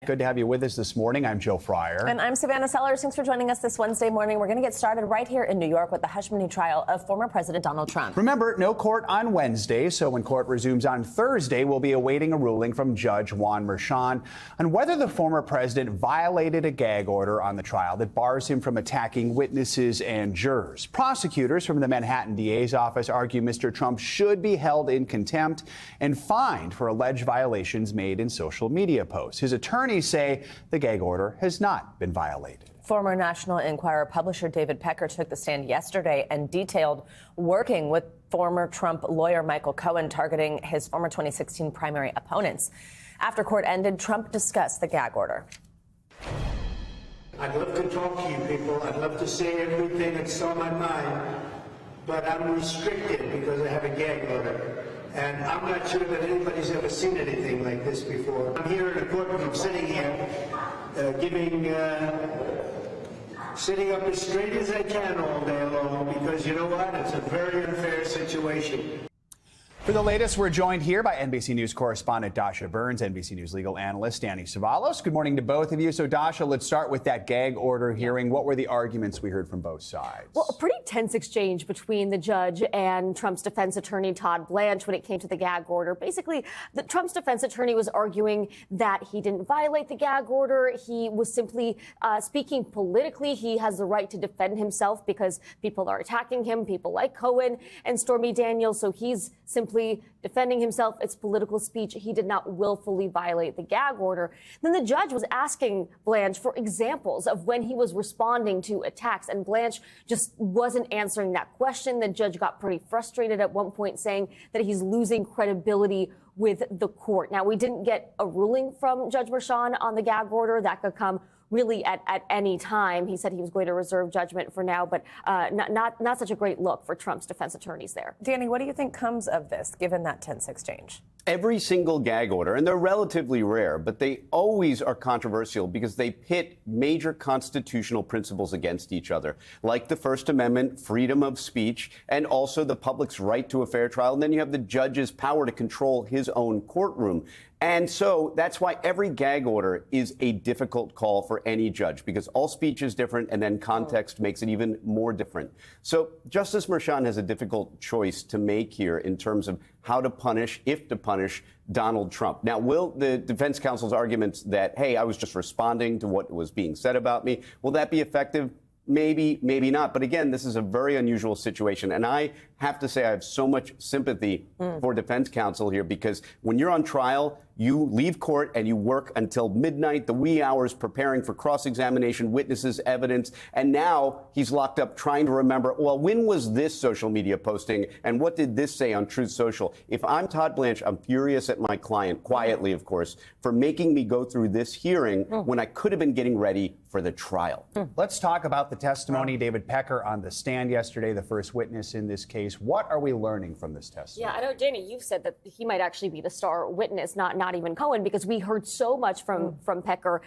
Good to have you with us this morning. I'm Joe Fryer. And I'm Savannah Sellers. Thanks for joining us this Wednesday morning. We're going to get started right here in New York with the hush-money trial of former President Donald Trump. Remember, no court on Wednesday, so when court resumes on Thursday, we'll be awaiting a ruling from Judge Juan Merchan on whether the former president violated a gag order on the trial that bars him from attacking witnesses and jurors. Prosecutors from the Manhattan DA's office argue Mr. Trump should be held in contempt and fined for alleged violations made in social media posts. His attorneys say the gag order has not been violated. Former National Enquirer publisher David Pecker took the stand yesterday and detailed working with former Trump lawyer Michael Cohen targeting his former 2016 primary opponents. After court ended, Trump discussed the gag order. I'd love to talk to you people. I'd love to say everything that's on my mind, but I'm restricted because I have a gag order. And I'm not sure that anybody's ever seen anything like this before. I'm here in a courtroom, sitting here, sitting up as straight as I can all day long, because you know what? It's a very unfair situation. For the latest, we're joined here by NBC News correspondent Dasha Burns, NBC News legal analyst Danny Savalos. Good morning to both of you. So, Dasha, let's start with that gag order hearing. What were the arguments we heard from both sides? Well, a pretty tense exchange between the judge and Trump's defense attorney, Todd Blanche, when it came to the gag order. Basically, Trump's defense attorney was arguing that he didn't violate the gag order. He was simply speaking politically. He has the right to defend himself because people are attacking him, people like Cohen and Stormy Daniels. So he's simply defending himself. It's political speech. He did not willfully violate the gag order. Then the judge was asking Blanche for examples of when he was responding to attacks, and Blanche just wasn't answering that question. The judge got pretty frustrated at one point, saying that he's losing credibility with the court. Now, we didn't get a ruling from Judge Merchan on the gag order. That could come really at any time. He said he was going to reserve judgment for now, but not such a great look for Trump's defense attorneys there. Danny, what do you think comes of this, given that tense exchange? Every single gag order, and they're relatively rare, but they always are controversial because they pit major constitutional principles against each other, like the First Amendment, freedom of speech, and also the public's right to a fair trial. And then you have the judge's power to control his own courtroom. And so that's why every gag order is a difficult call for any judge, because all speech is different, and then context makes it even more different. So Justice Merchan has a difficult choice to make here in terms of how to punish, if to punish, Donald Trump. Now, will the defense counsel's arguments that, hey, I was just responding to what was being said about me, will that be effective? Maybe, maybe not. But again, this is a very unusual situation. And I have to say I have so much sympathy for defense counsel here, because when you're on trial, you leave court and you work until midnight, the wee hours, preparing for cross-examination, witnesses, evidence. And now he's locked up trying to remember, well, when was this social media posting and what did this say on Truth Social? If I'm Todd Blanche, I'm furious at my client, quietly, of course, for making me go through this hearing when I could have been getting ready for the trial. Let's talk about the testimony. David Pecker on the stand yesterday, the first witness in this case. What are we learning from this testimony? Yeah, I know, Danny, you've said that he might actually be the star witness, not even Cohen, because we heard so much from Pecker.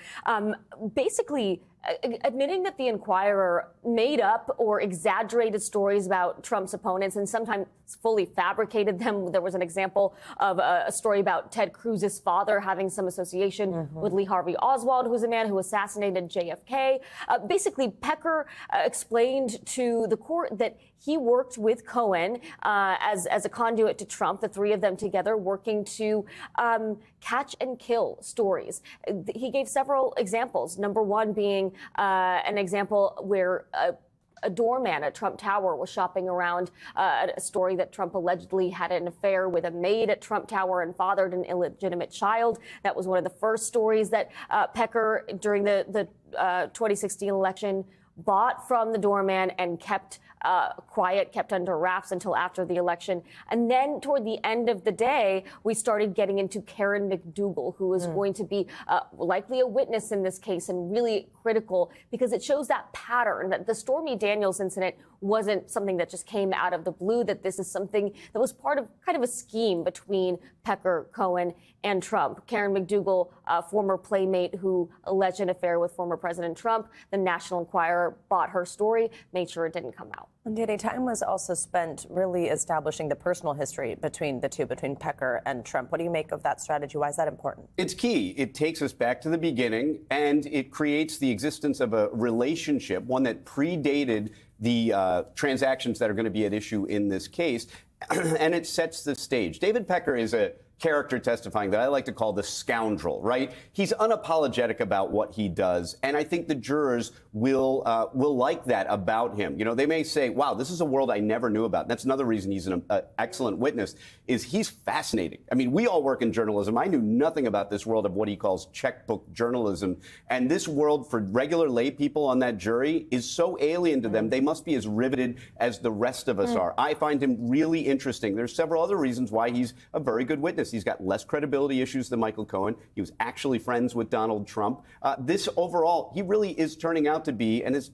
Basically, admitting that the Enquirer made up or exaggerated stories about Trump's opponents and sometimes fully fabricated them. There was an example of a story about Ted Cruz's father having some association with Lee Harvey Oswald, who's a man who assassinated JFK. Basically, Pecker explained to the court that he worked with Cohen as a conduit to Trump, the three of them together working to catch and kill stories. He gave several examples, number one being an example where a doorman at Trump Tower was shopping around a story that Trump allegedly had an affair with a maid at Trump Tower and fathered an illegitimate child. That was one of the first stories that Pecker, during the 2016 election, bought from the doorman and kept quiet, kept under wraps until after the election. And then toward the end of the day, we started getting into Karen McDougal, who is going to be likely a witness in this case and really critical because it shows that pattern that the Stormy Daniels incident wasn't something that just came out of the blue, that this is something that was part of kind of a scheme between Pecker, Cohen, and Trump. Karen McDougal former playmate who alleged an affair with former President Trump. The National Enquirer bought her story, made sure it didn't come out. And time was also spent really establishing the personal history between the two, between Pecker and Trump. What do you make of that strategy? Why is that important? It's key. It takes us back to the beginning, and it creates the existence of a relationship, one that predated the transactions that are going to be at issue in this case, and it sets the stage. David Pecker is a character testifying that I like to call the scoundrel, right? He's unapologetic about what he does, and I think the jurors will like that about him. You know, they may say, wow, this is a world I never knew about. That's another reason he's an excellent witness, is he's fascinating. I mean, we all work in journalism. I knew nothing about this world of what he calls checkbook journalism, and this world for regular lay people on that jury is so alien to them, they must be as riveted as the rest of us are. I find him really interesting. There's several other reasons why he's a very good witness. He's got less credibility issues than Michael Cohen. He was actually friends with Donald Trump. This overall, he really is turning out to be, and his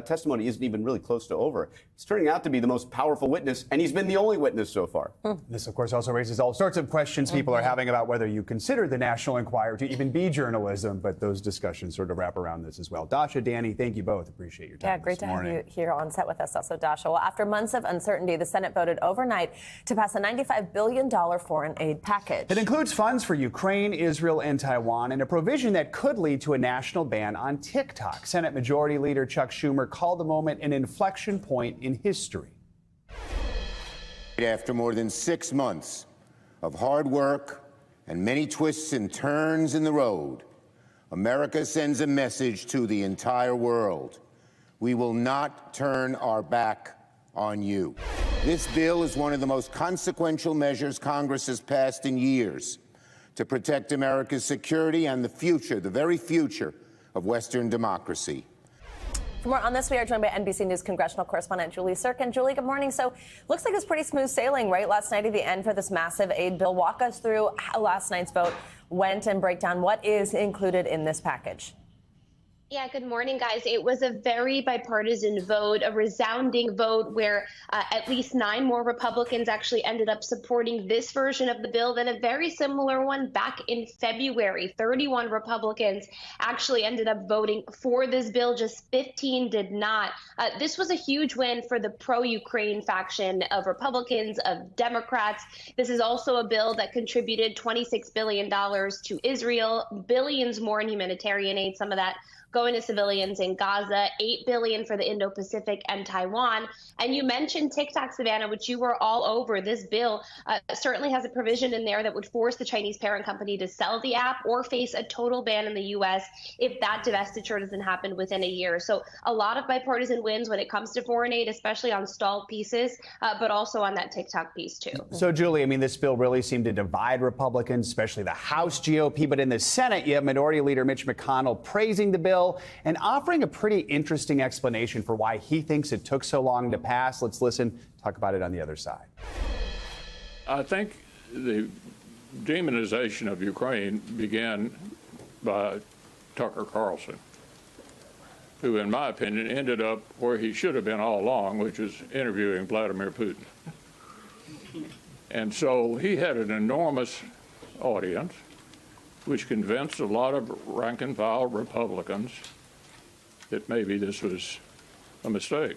testimony isn't even really close to over. He's turning out to be the most powerful witness, and he's been the only witness so far. This, of course, also raises all sorts of questions people are having about whether you consider the National Enquirer to even be journalism, but those discussions sort of wrap around this as well. Dasha, Danny, thank you both. Appreciate your time. Yeah, great to have you here on set with us also, Dasha. Well, after months of uncertainty, the Senate voted overnight to pass a $95 billion foreign aid package. It includes funds for Ukraine, Israel, and Taiwan, and a provision that could lead to a national ban on TikTok. Senate Majority Leader Chuck Schumer called the moment an inflection point in history. After more than 6 months of hard work and many twists and turns in the road, America sends a message to the entire world. We will not turn our back on you. This bill is one of the most consequential measures Congress has passed in years to protect America's security and the future, the very future of Western democracy. For more on this, we are joined by NBC News congressional correspondent Julie Sirkin. Julie, good morning. So, looks like it's pretty smooth sailing, right? Last night at the end for this massive aid bill. Walk us through how last night's vote went and break down what is included in this package. Yeah, good morning, guys. It was a very bipartisan vote, a resounding vote where at least 9 more Republicans actually ended up supporting this version of the bill than a very similar one back in February. 31 Republicans actually ended up voting for this bill, just 15 did not. This was a huge win for the pro-Ukraine faction of Republicans, of Democrats. This is also a bill that contributed $26 billion to Israel, billions more in humanitarian aid, some of that going to civilians in Gaza, $8 billion for the Indo-Pacific and Taiwan. And you mentioned TikTok, Savannah, which you were all over. This bill certainly has a provision in there that would force the Chinese parent company to sell the app or face a total ban in the U.S. if that divestiture doesn't happen within a year. So a lot of bipartisan wins when it comes to foreign aid, especially on stalled pieces, but also on that TikTok piece, too. So, Julie, I mean, this bill really seemed to divide Republicans, especially the House GOP. But in the Senate, you have Minority Leader Mitch McConnell praising the bill and offering a pretty interesting explanation for why he thinks it took so long to pass. Let's listen, talk about it on the other side. I think the demonization of Ukraine began by Tucker Carlson, who, in my opinion, ended up where he should have been all along, which is interviewing Vladimir Putin. And so he had an enormous audience, which convinced a lot of rank-and-file Republicans that maybe this was a mistake.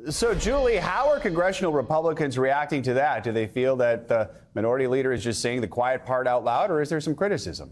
So, Julie, how are congressional Republicans reacting to that? Do they feel that the minority leader is just saying the quiet part out loud, or is there some criticism?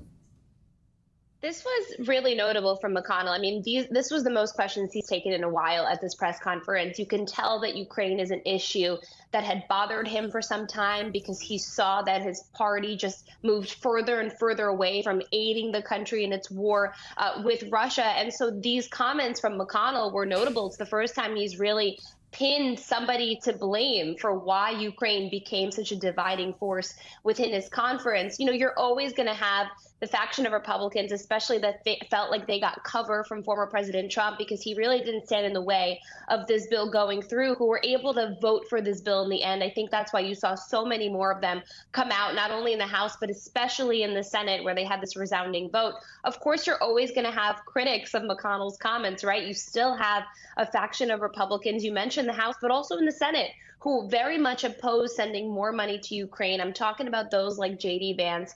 This was really notable from McConnell. I mean, this was the most questions he's taken in a while at this press conference. You can tell that Ukraine is an issue that had bothered him for some time because he saw that his party just moved further and further away from aiding the country in its war with Russia. And so these comments from McConnell were notable. It's the first time he's really pinned somebody to blame for why Ukraine became such a dividing force within his conference. You know, you're always going to have the faction of Republicans, especially that felt like they got cover from former President Trump because he really didn't stand in the way of this bill going through, who were able to vote for this bill in the end. I think that's why you saw so many more of them come out, not only in the House, but especially in the Senate, where they had this resounding vote. Of course, you're always going to have critics of McConnell's comments, right? You still have a faction of Republicans. You mentioned the House, but also in the Senate, who very much oppose sending more money to Ukraine. I'm talking about those like J.D. Vance,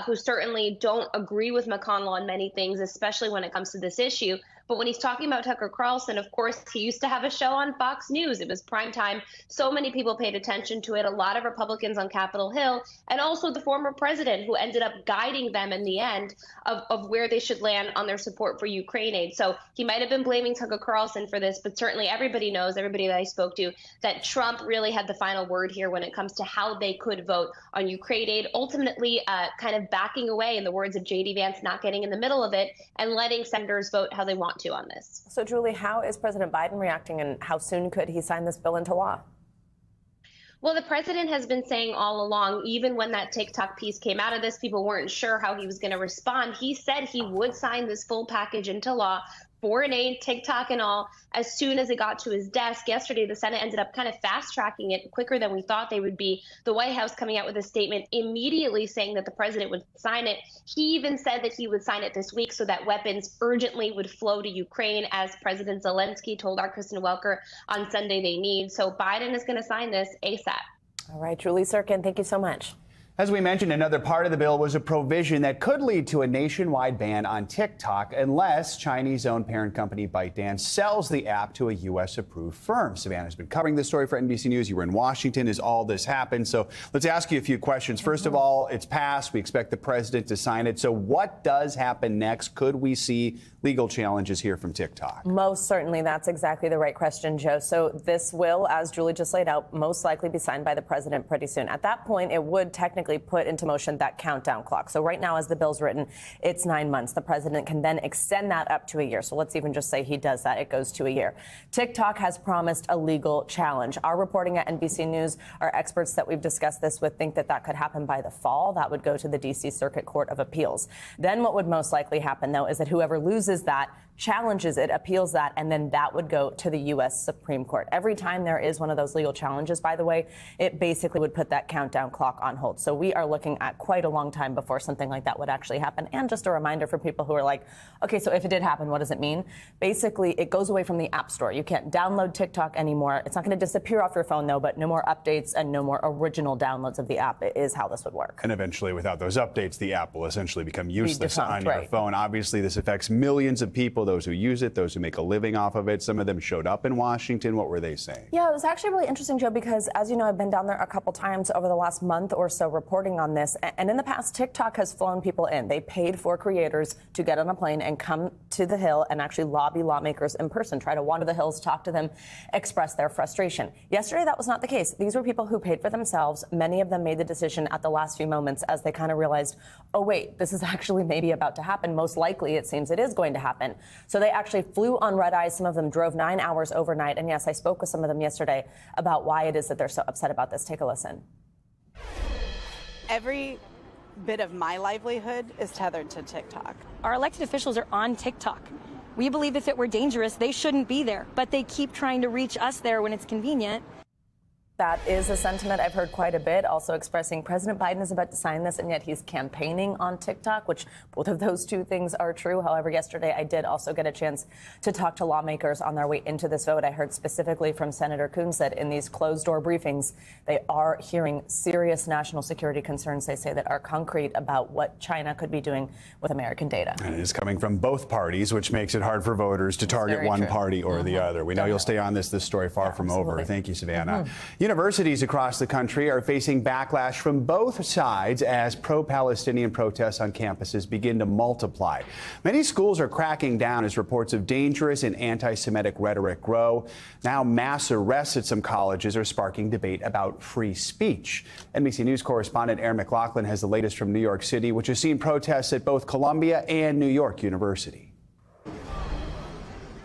who certainly don't don't agree with McConnell on many things, especially when it comes to this issue. But when he's talking about Tucker Carlson, of course, he used to have a show on Fox News. It was prime time. So many people paid attention to it, a lot of Republicans on Capitol Hill, and also the former president who ended up guiding them in the end of where they should land on their support for Ukraine aid. So he might have been blaming Tucker Carlson for this, but certainly everybody knows, everybody that I spoke to, that Trump really had the final word here when it comes to how they could vote on Ukraine aid, ultimately kind of backing away, in the words of J.D. Vance, not getting in the middle of it and letting senators vote how they want to on this. So, Julie, how is President Biden reacting, and how soon could he sign this bill into law? Well, the president has been saying all along, even when that TikTok piece came out of this, people weren't sure how he was going to respond. He said he would sign this full package into law, foreign aid, TikTok and all, as soon as it got to his desk. Yesterday, the Senate ended up kind of fast-tracking it quicker than we thought they would be. The White House coming out with a statement immediately saying that the president would sign it. He even said that he would sign it this week so that weapons urgently would flow to Ukraine, as President Zelensky told our Kristen Welker on Sunday they need. So Biden is going to sign this ASAP. All right, Julie Sirkin, thank you so much. As we mentioned, another part of the bill was a provision that could lead to a nationwide ban on TikTok unless Chinese-owned parent company ByteDance sells the app to a U.S.-approved firm. Savannah's been covering this story for NBC News. You were in Washington as all this happened. So let's ask you a few questions. First of all, it's passed. We expect the president to sign it. So what does happen next? Could we see legal challenges here from TikTok? Most certainly. That's exactly the right question, Joe. So this will, as Julie just laid out, most likely be signed by the president pretty soon. At that point, it would technically put into motion that countdown clock. So right now, as the bill's written, it's 9 months. The president can then extend that up to a year. So let's even just say he does that. It goes to a year. TikTok has promised a legal challenge. Our reporting at NBC News, our experts that we've discussed this with, think that that could happen by the fall. That would go to the D.C. Circuit Court of Appeals. Then what would most likely happen, though, is that whoever loses that challenges it, appeals that, and then that would go to the U.S. Supreme Court. Every time there is one of those legal challenges, by the way, it basically would put that countdown clock on hold. So we are looking at quite a long time before something like that would actually happen. And just a reminder for people who are like, okay, so if it did happen, what does it mean? Basically, it goes away from the App Store. You can't download TikTok anymore. It's not going to disappear off your phone, though, but no more updates and no more original downloads of the app is how this would work. And eventually, without those updates, the app will essentially become useless on your right. phone. Obviously, this affects millions of people, those who use it, those who make a living off of it. Some of them showed up in Washington. What were they saying? Yeah, it was actually really interesting, Joe, because as you know, I've been down there a couple times over the last month or so reporting on this. And in the past, TikTok has flown people in. They paid for creators to get on a plane and come to the Hill and actually lobby lawmakers in person, try to wander the hills, talk to them, express their frustration. Yesterday, that was not the case. These were people who paid for themselves. Many of them made the decision at the last few moments as they kind of realized, oh, wait, this is actually maybe about to happen. Most likely, it seems it is going to happen. So they actually flew on red eye. Some of them drove 9 hours overnight. And yes, I spoke with some of them yesterday about why it is that they're so upset about this. Take a listen. Every bit of my livelihood is tethered to TikTok. Our elected officials are on TikTok. We believe if it were dangerous, they shouldn't be there, but they keep trying to reach us there when it's convenient. That is a sentiment I've heard quite a bit, also expressing President Biden is about to sign this, and yet he's campaigning on TikTok, which both of those two things are true. However, yesterday I did also get a chance to talk to lawmakers on their way into this vote. I heard specifically from Senator Coons that in these closed-door briefings, they are hearing serious national security concerns, they say, that are concrete about what China could be doing with American data. And it is coming from both parties, which makes it hard for voters to target one party or the other. We know you'll stay on this story far from over. Thank you, Savannah. Universities across the country are facing backlash from both sides as pro-Palestinian protests on campuses begin to multiply. Many schools are cracking down as reports of dangerous and anti-Semitic rhetoric grow. Now mass arrests at some colleges are sparking debate about free speech. NBC News correspondent Aaron McLaughlin has the latest from New York City, which has seen protests at both Columbia and New York University.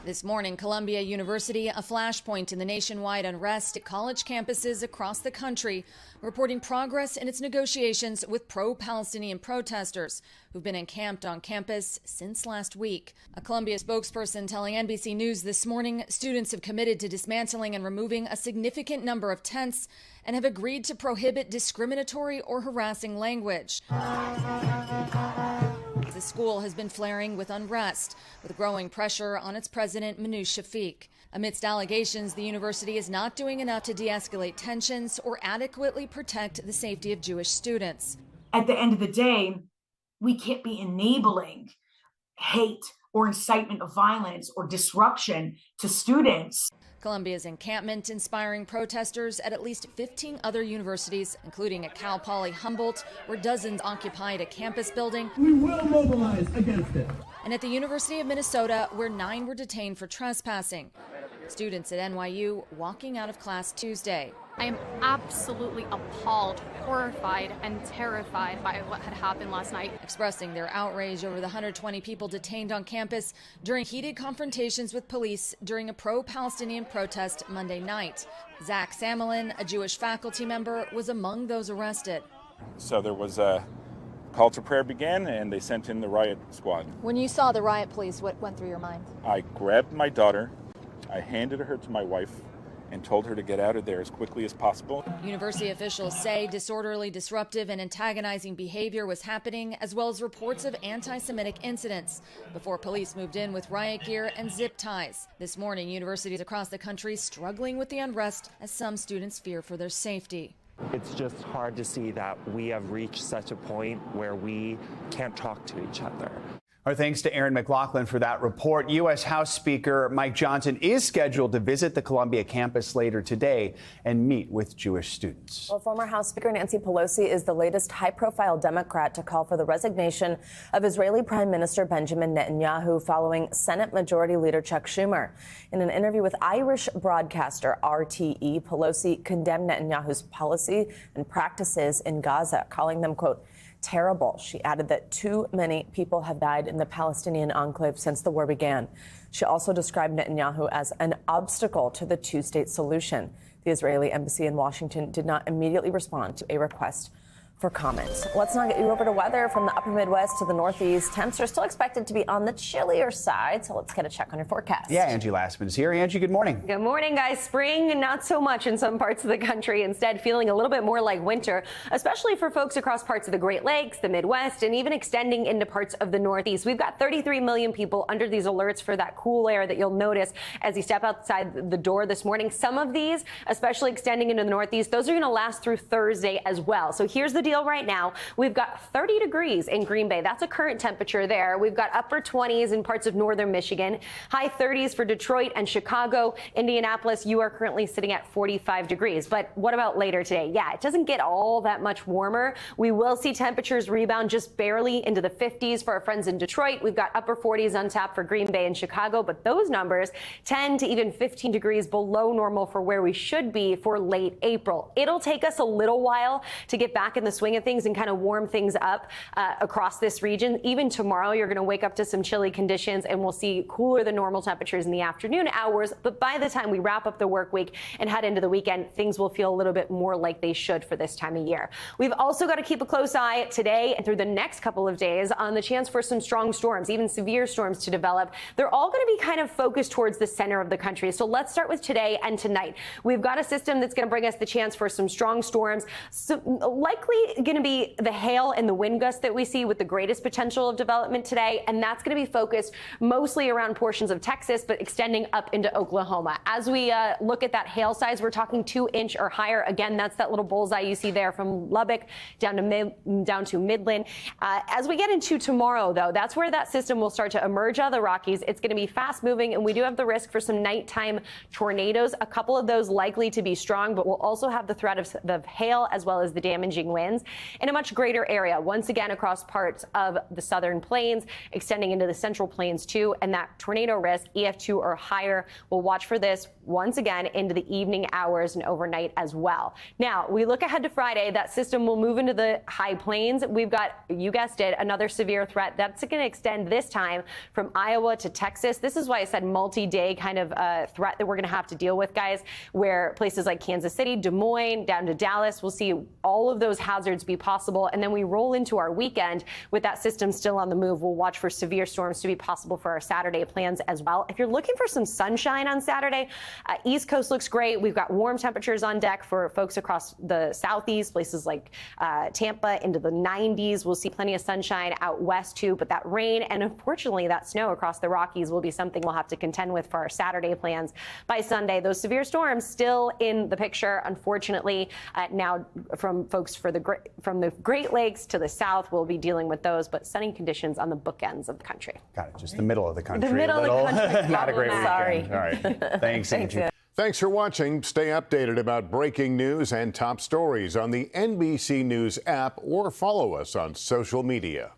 This morning, Columbia University, a flashpoint in the nationwide unrest at college campuses across the country, reporting progress in its negotiations with pro-Palestinian protesters who've been encamped on campus since last week. A Columbia spokesperson telling NBC News this morning students have committed to dismantling and removing a significant number of tents and have agreed to prohibit discriminatory or harassing language. The school has been flaring with unrest, with growing pressure on its president, Manoush Shafiq. Amidst allegations, the university is not doing enough to de-escalate tensions or adequately protect the safety of Jewish students. At the end of the day, we can't be enabling hate or incitement of violence or disruption to students. Columbia's encampment inspiring protesters at least 15 other universities, including at Cal Poly Humboldt, where dozens occupied a campus building. We will mobilize against it. And at the University of Minnesota, where 9 were detained for trespassing. Students at NYU walking out of class Tuesday. I am absolutely appalled, horrified, and terrified by what had happened last night. Expressing their outrage over the 120 people detained on campus during heated confrontations with police during a pro-Palestinian protest Monday night. Zach Samelin, a Jewish faculty member, was among those arrested. So there was a call to prayer began, and they sent in the riot squad. When you saw the riot police, what went through your mind? I grabbed my daughter, I handed her to my wife, and told her to get out of there as quickly as possible. University officials say disorderly, disruptive, and antagonizing behavior was happening, as well as reports of anti-Semitic incidents, before police moved in with riot gear and zip ties. This morning, universities across the country struggling with the unrest as some students fear for their safety. It's just hard to see that we have reached such a point where we can't talk to each other. Our thanks to Aaron McLaughlin for that report. U.S. House Speaker Mike Johnson is scheduled to visit the Columbia campus later today and meet with Jewish students. Well, former House Speaker Nancy Pelosi is the latest high-profile Democrat to call for the resignation of Israeli Prime Minister Benjamin Netanyahu following Senate Majority Leader Chuck Schumer. In an interview with Irish broadcaster RTE, Pelosi condemned Netanyahu's policy and practices in Gaza, calling them, quote, terrible. She added that too many people have died in the Palestinian enclave since the war began. She also described Netanyahu as an obstacle to the two-state solution. The Israeli embassy in Washington did not immediately respond to a request for comments. Let's now get you over to weather from the upper Midwest to the Northeast. Temps are still expected to be on the chillier side, so let's get a check on your forecast. Yeah, Angie Lastman is here. Angie, good morning. Good morning, guys. Spring, not so much in some parts of the country. Instead, feeling a little bit more like winter, especially for folks across parts of the Great Lakes, the Midwest, and even extending into parts of the Northeast. We've got 33 million people under these alerts for that cool air that you'll notice as you step outside the door this morning. Some of these, especially extending into the Northeast, those are going to last through Thursday as well. So here's the deal right now. We've got 30 degrees in Green Bay. That's a current temperature there. We've got upper 20s in parts of northern Michigan, high 30s for Detroit and Chicago. Indianapolis, you are currently sitting at 45 degrees. But what about later today? Yeah, it doesn't get all that much warmer. We will see temperatures rebound just barely into the 50s for our friends in Detroit. We've got upper 40s on tap for Green Bay and Chicago, but those numbers 10 to even 15 degrees below normal for where we should be for late April. It'll take us a little while to get back in the swing of things and kind of warm things up across this region. Even tomorrow, you're going to wake up to some chilly conditions and we'll see cooler than normal temperatures in the afternoon hours. But by the time we wrap up the work week and head into the weekend, things will feel a little bit more like they should for this time of year. We've also got to keep a close eye today and through the next couple of days on the chance for some strong storms, even severe storms to develop. They're all going to be kind of focused towards the center of the country. So let's start with today and tonight. We've got a system that's going to bring us the chance for some strong storms, so likely going to be the hail and the wind gusts that we see with the greatest potential of development today, and that's going to be focused mostly around portions of Texas, but extending up into Oklahoma. As we look at that hail size, we're talking 2-inch or higher. Again, that's that little bullseye you see there from Lubbock down to Midland. As we get into tomorrow, though, that's where that system will start to emerge out of the Rockies. It's going to be fast moving, and we do have the risk for some nighttime tornadoes. A couple of those likely to be strong, but we'll also have the threat of the hail as well as the damaging winds in a much greater area, once again across parts of the southern plains, extending into the central plains too, and that tornado risk, EF2 or higher. We'll watch for this once again into the evening hours and overnight as well. Now, we look ahead to Friday, that system will move into the high plains. We've got, you guessed it, another severe threat. That's going to extend this time from Iowa to Texas. This is why I said multi-day kind of threat that we're going to have to deal with, guys, where places like Kansas City, Des Moines, down to Dallas, we'll see all of those hazards be possible. And then we roll into our weekend with that system still on the move. We'll watch for severe storms to be possible for our Saturday plans as well. If you're looking for some sunshine on Saturday, East Coast looks great. We've got warm temperatures on deck for folks across the Southeast, places like Tampa into the 90s. We'll see plenty of sunshine out west too, but that rain and unfortunately that snow across the Rockies will be something we'll have to contend with for our Saturday plans. By Sunday, those severe storms still in the picture, unfortunately, now from folks for the the Great Lakes to the south, we'll be dealing with those, but sunny conditions on the bookends of the country. Got it. Just the middle of the country. The middle of the country. Not a great weekend. Sorry. All right. Thanks, Angie. Thanks for watching. Stay updated about breaking news and top stories on the NBC News app or follow us on social media.